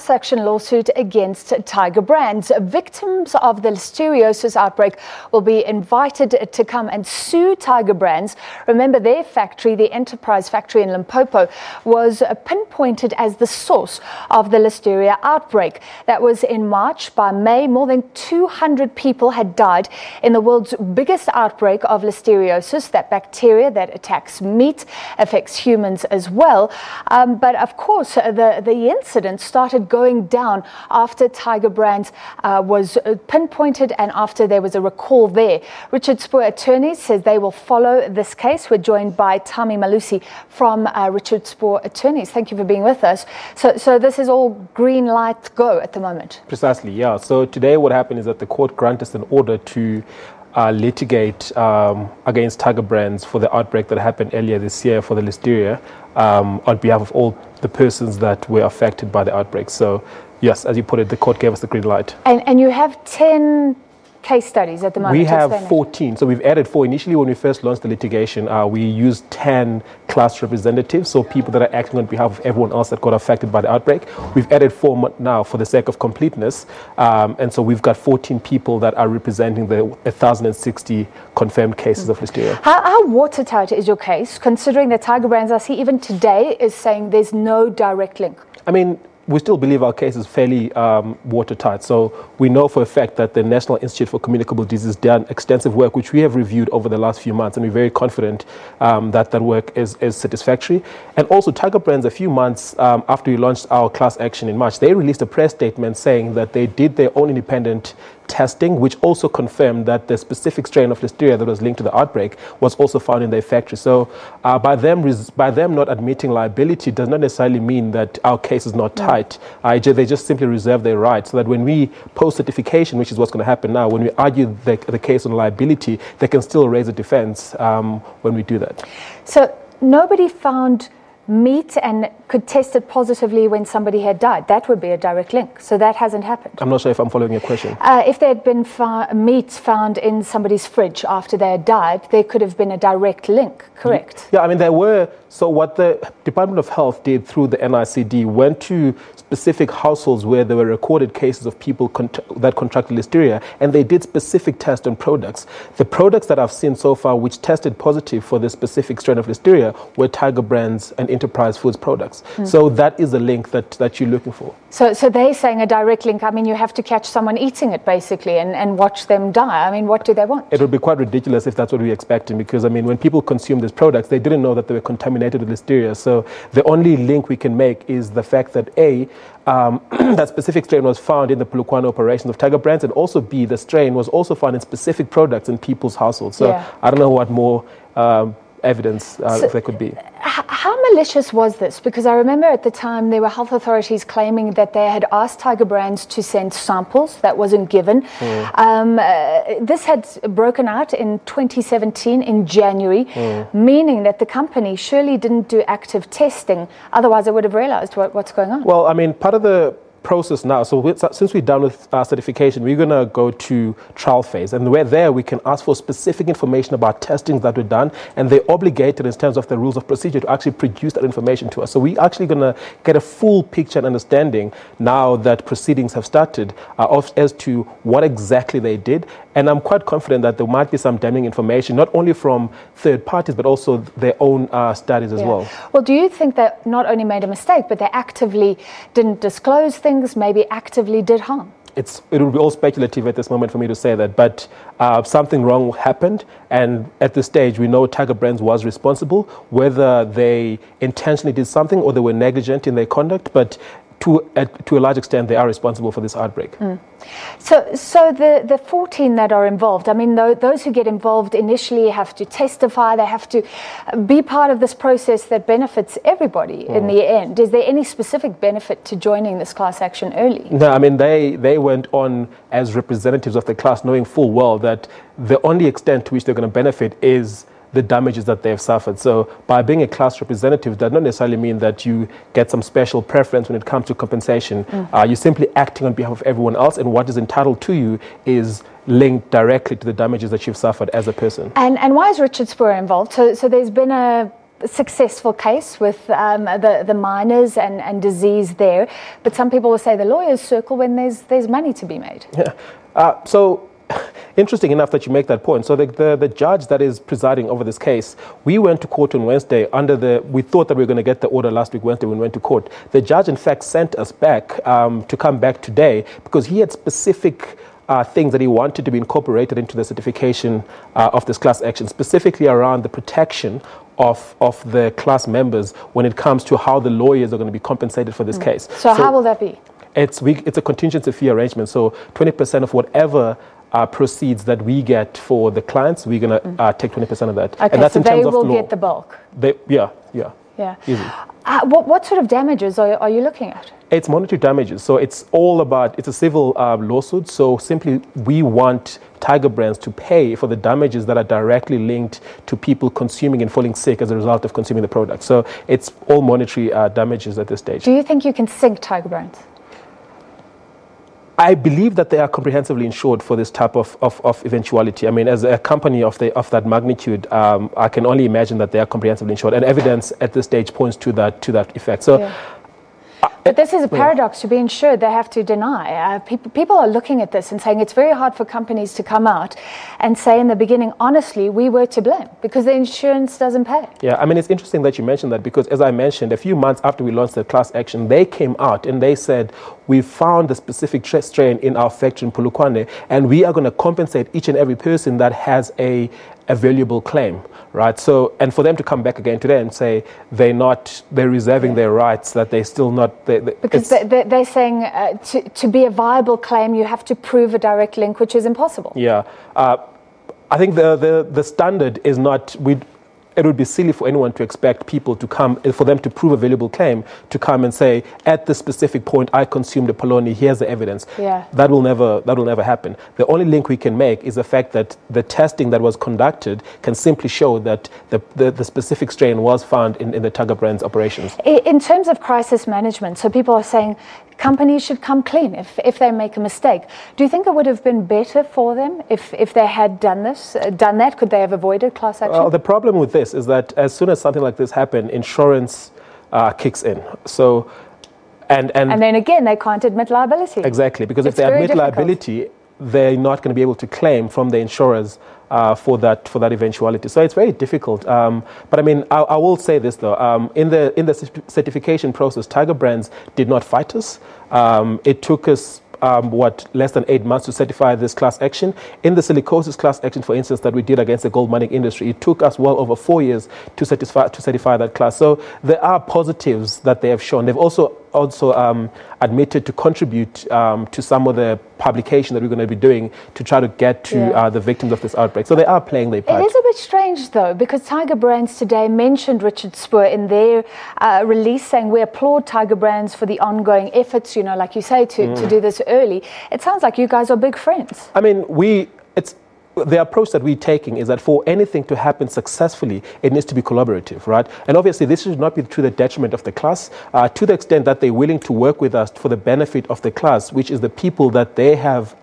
Action lawsuit against Tiger Brands. Victims of the Listeriosis outbreak will be invited to come and sue Tiger Brands. Remember, their factory, the Enterprise factory in Limpopo, was pinpointed as the source of the Listeria outbreak. That was in March. By May, more than 200 people had died in the world's biggest outbreak of Listeriosis, that bacteria that attacks meat, affects humans as well. But of course, the incident started going down after Tiger Brands was pinpointed and after there was a recall there. Richard Spoor Attorneys says they will follow this case. We're joined by Thami Malusi from Richard Spoor Attorneys. Thank you for being with us. So this is all green light go at the moment. Precisely, yeah. So today what happened is that the court granted us an order to litigate against Tiger Brands for the outbreak that happened earlier this year for the Listeria on behalf of all the persons that were affected by the outbreak. So yes, as you put it, the court gave us the green light. And you have 10 case studies at the moment? We have 14. So we've added 4. Initially, when we first launched the litigation, we used 10 class representatives, so people that are acting on behalf of everyone else that got affected by the outbreak. We've added 4 now for the sake of completeness. And so we've got 14 people that are representing the 1,060 confirmed cases of Listeria. How watertight is your case, considering that Tiger Brands, I see even today, is saying there's no direct link? I mean, we still believe our case is fairly watertight. So we know for a fact that the National Institute for Communicable Diseases done extensive work, which we have reviewed over the last few months, and we're very confident that that work is satisfactory. And also Tiger Brands, a few months after we launched our class action in March, they released a press statement saying that they did their own independent testing, which also confirmed that the specific strain of Listeria that was linked to the outbreak was also found in their factory. So by them not admitting liability does not necessarily mean that our case is not tight. They just simply reserve their right, so that when we post certification, which is what's going to happen now, when we argue the case on liability, they can still raise a defense when we do that. So nobody found meat and could test it positively when somebody had died. That would be a direct link. So that hasn't happened. I'm not sure if I'm following your question. If there had been meat found in somebody's fridge after they had died, there could have been a direct link, correct? Yeah, I mean, there were. So what the Department of Health did through the NICD went to specific households where there were recorded cases of people that contracted Listeria, and they did specific tests on products. The products that I've seen so far which tested positive for the specific strain of Listeria were Tiger Brands and Enterprise Foods products. So that is the link that you're looking for. So they're saying a direct link. I mean, you have to catch someone eating it, basically, and watch them die. I mean, what do they want? It would be quite ridiculous if that's what we're expecting, because, I mean, when people consume these products, they didn't know that they were contaminated with Listeria. So the only link we can make is the fact that A, that specific strain was found in the Polokwane operations of Tiger Brands, and also B, the strain was also found in specific products in people's households. So I don't know what more evidence there could be. How malicious was this? Because I remember at the time there were health authorities claiming that they had asked Tiger Brands to send samples. That wasn't given. This had broken out in 2017 in January, meaning that the company surely didn't do active testing. Otherwise, I would have realized what's going on. Well, I mean, part of the process now, so since we're done with certification, we're going to go to trial phase, and where there we can ask for specific information about testings that were done, and they're obligated in terms of the rules of procedure to actually produce that information to us. So we're actually going to get a full picture and understanding now that proceedings have started as to what exactly they did, and I'm quite confident that there might be some damning information, not only from third parties but also their own studies as well. Well, do you think that not only made a mistake, but they actively didn't disclose things, maybe actively did harm? It would be all speculative at this moment for me to say that, but something wrong happened, and at this stage we know Tiger Brands was responsible, whether they intentionally did something or they were negligent in their conduct, but to a large extent they are responsible for this outbreak. So the 14 that are involved, I mean, those who get involved initially have to testify, they have to be part of this process that benefits everybody in the end. Is there any specific benefit to joining this class action early? No, I mean, they went on as representatives of the class, knowing full well that the only extent to which they're going to benefit is the damages that they've suffered. So by being a class representative does not necessarily mean that you get some special preference when it comes to compensation. You're simply acting on behalf of everyone else, and what is entitled to you is linked directly to the damages that you've suffered as a person. And why is Richard Spoor involved? So there's been a successful case with the miners and disease there, but some people will say the lawyers circle when there's money to be made. Yeah. So interesting enough that you make that point. So the judge that is presiding over this case, we went to court on Wednesday we thought that we were going to get the order last week Wednesday when we went to court. The judge in fact sent us back to come back today because he had specific things that he wanted to be incorporated into the certification of this class action, specifically around the protection of the class members when it comes to how the lawyers are going to be compensated for this case. So how will that be? It's a contingency fee arrangement. So 20% of whatever proceeds that we get for the clients, we're going to take 20% of that. Okay, and that's so in terms they of will law. get the bulk. Yeah. Easy. What sort of damages are you looking at? It's monetary damages. So it's a civil lawsuit. So simply we want Tiger Brands to pay for the damages that are directly linked to people consuming and falling sick as a result of consuming the product. So it's all monetary damages at this stage. Do you think you can sink Tiger Brands? I believe that they are comprehensively insured for this type of eventuality. I mean, as a company of that magnitude, I can only imagine that they are comprehensively insured. And evidence at this stage points to that effect. So. Yeah. But this is a paradox. To be insured, they have to deny. People are looking at this and saying it's very hard for companies to come out and say in the beginning, honestly, we were to blame because the insurance doesn't pay. Yeah, I mean, it's interesting that you mentioned that because, as I mentioned, a few months after we launched the class action, they came out and they said, we found a specific strain in our factory in Polokwane, and we are going to compensate each and every person that has a valuable claim, right? So, and for them to come back again today and say they're reserving their rights, that they're still not... Because they're saying to be a viable claim, you have to prove a direct link, which is impossible. Yeah. I think the standard is not... It would be silly for anyone to expect people to come, for them to prove a valuable claim, to come and say, at this specific point, I consumed a polony, here's the evidence. Yeah. That will never happen. The only link we can make is the fact that the testing that was conducted can simply show that the specific strain was found in the Tiger Brands operations. In terms of crisis management, so people are saying companies should come clean if they make a mistake. Do you think it would have been better for them if they had done that? Could they have avoided class action? Well, the problem with this is that as soon as something like this happens, insurance kicks in. So, and then again, they can't admit liability. Exactly, because if they admit liability, they're not going to be able to claim from the insurers for that eventuality. So it's very difficult. But I mean, I will say this though: in the certification process, Tiger Brands did not fight us. It took us less than 8 months to certify this class action. In the silicosis class action, for instance, that we did against the gold mining industry, it took us well over 4 years to certify that class. So there are positives that they have shown. They've also admitted to contribute to some of the publication that we're going to be doing to try to get to the victims of this outbreak. So they are playing their part. It is a bit strange, though, because Tiger Brands today mentioned Richard Spoor in their release, saying we applaud Tiger Brands for the ongoing efforts, like you say, to do this early. It sounds like you guys are big friends. I mean, the approach that we're taking is that for anything to happen successfully, it needs to be collaborative, right? And obviously, this should not be to the detriment of the class, to the extent that they're willing to work with us for the benefit of the class, which is the people that they have,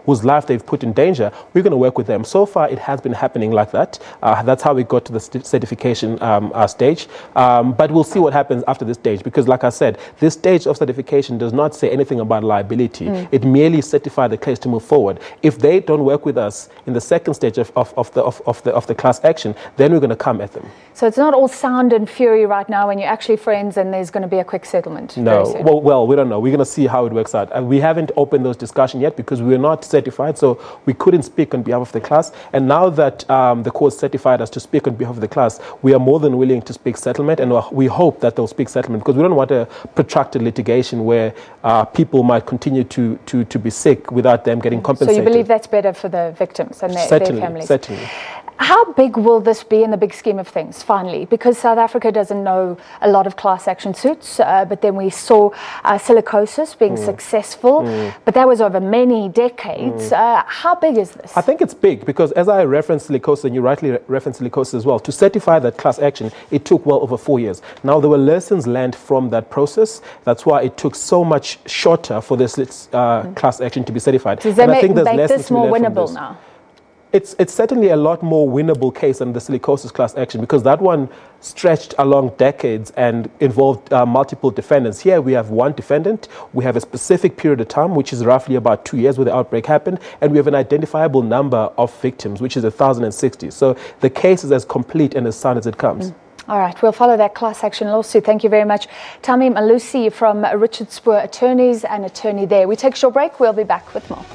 whose life they've put in danger. We're going to work with them. So far, it has been happening like that. That's how we got to the certification stage. But we'll see what happens after this stage, because like I said, this stage of certification does not say anything about liability. It merely certifies the case to move forward. If they don't work with us in the second stage of the class action, then we're going to come at them. So it's not all sound and fury right now when you're actually friends and there's going to be a quick settlement. No, well, we don't know. We're going to see how it works out. And we haven't opened those discussions yet because we're not certified, so we couldn't speak on behalf of the class. And now that the court certified us to speak on behalf of the class, we are more than willing to speak settlement, and we hope that they'll speak settlement, because we don't want a protracted litigation where people might continue to be sick without them getting compensated. So you believe that's better for the victims and their families? Certainly. How big will this be in the big scheme of things, finally? Because South Africa doesn't know a lot of class action suits, but then we saw silicosis being successful, but that was over many decades. How big is this? I think it's big because, as I referenced silicosis, and you rightly referenced silicosis as well, to certify that class action, it took well over 4 years. Now, there were lessons learned from that process. That's why it took so much shorter for this class action to be certified. Does that make this more winnable now? It's certainly a lot more winnable case than the silicosis class action, because that one stretched along decades and involved multiple defendants. Here we have one defendant, we have a specific period of time, which is roughly about 2 years where the outbreak happened, and we have an identifiable number of victims, which is 1,060. So the case is as complete and as sound as it comes. All right, we'll follow that class action lawsuit. Thank you very much. Thami Malusi from Richard Spoor Attorneys, an attorney there. We take a short break. We'll be back with more.